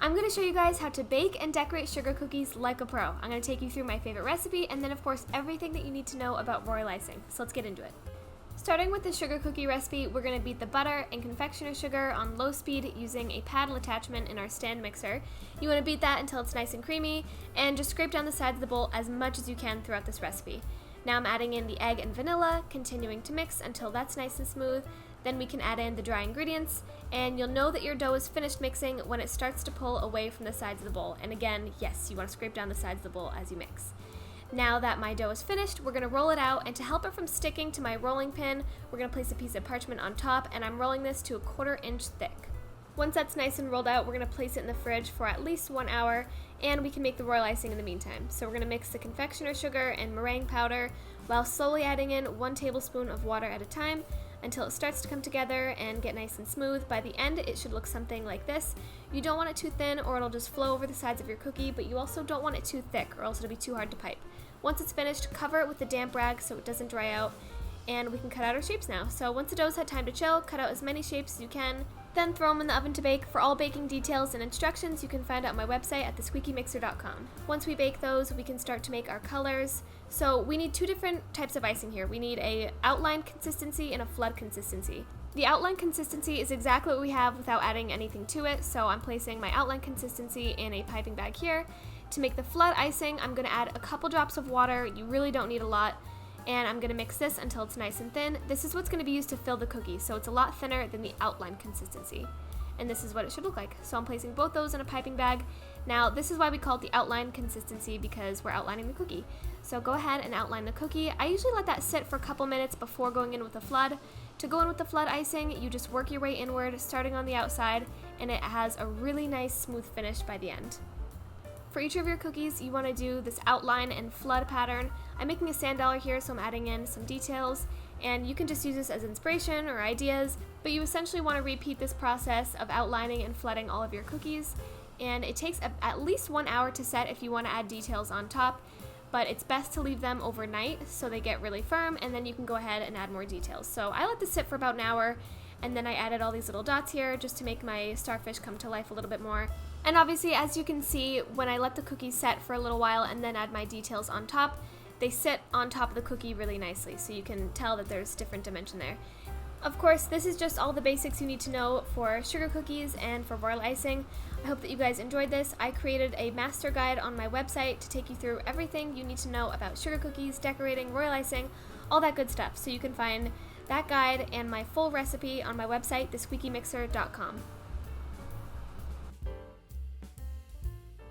I'm going to show you guys how to bake and decorate sugar cookies like a pro. I'm going to take you through my favorite recipe and then of course everything that you need to know about royal icing. So let's get into it. Starting with the sugar cookie recipe, we're going to beat the butter and confectioner sugar on low speed using a paddle attachment in our stand mixer. You want to beat that until it's nice and creamy and just scrape down the sides of the bowl as much as you can throughout this recipe. Now I'm adding in the egg and vanilla, continuing to mix until that's nice and smooth. Then we can add in the dry ingredients, and you'll know that your dough is finished mixing when it starts to pull away from the sides of the bowl. And again, yes, you want to scrape down the sides of the bowl as you mix. Now that my dough is finished, we're going to roll it out, and to help it from sticking to my rolling pin, we're going to place a piece of parchment on top, and I'm rolling this to 1/4 inch thick. Once that's nice and rolled out, we're going to place it in the fridge for at least 1 hour, and we can make the royal icing in the meantime. So we're going to mix the confectioner sugar and meringue powder while slowly adding in 1 tablespoon of water at a time until it starts to come together and get nice and smooth. By the end, it should look something like this. You don't want it too thin or it'll just flow over the sides of your cookie, but you also don't want it too thick or else it'll be too hard to pipe. Once it's finished, cover it with a damp rag so it doesn't dry out, and we can cut out our shapes now. So once the dough's had time to chill, cut out as many shapes as you can, then throw them in the oven to bake. For all baking details and instructions, you can find out my website at thesqueakymixer.com. Once we bake those, we can start to make our colors. So we need 2 different types of icing here. We need a outline consistency and a flood consistency. The outline consistency is exactly what we have without adding anything to it, so I'm placing my outline consistency in a piping bag here. To make the flood icing, I'm going to add a couple drops of water. You really don't need a lot. And I'm going to mix this until it's nice and thin. This is what's going to be used to fill the cookie, so it's a lot thinner than the outline consistency. And this is what it should look like. So I'm placing both those in a piping bag. Now, this is why we call it the outline consistency, because we're outlining the cookie. So go ahead and outline the cookie. I usually let that sit for a couple minutes before going in with the flood. To go in with the flood icing, you just work your way inward, starting on the outside, and it has a really nice smooth finish by the end. For each of your cookies, you want to do this outline and flood pattern. I'm making a sand dollar here, so I'm adding in some details, and you can just use this as inspiration or ideas, but you essentially want to repeat this process of outlining and flooding all of your cookies, and it takes at least 1 hour to set if you want to add details on top, but it's best to leave them overnight so they get really firm, and then you can go ahead and add more details. So I let this sit for about an hour, and then I added all these little dots here just to make my starfish come to life a little bit more. And obviously, as you can see, when I let the cookies set for a little while and then add my details on top, they sit on top of the cookie really nicely, so you can tell that there's different dimension there. Of course, this is just all the basics you need to know for sugar cookies and for royal icing. I hope that you guys enjoyed this. I created a master guide on my website to take you through everything you need to know about sugar cookies, decorating, royal icing, all that good stuff. So you can find that guide and my full recipe on my website, thesqueakymixer.com.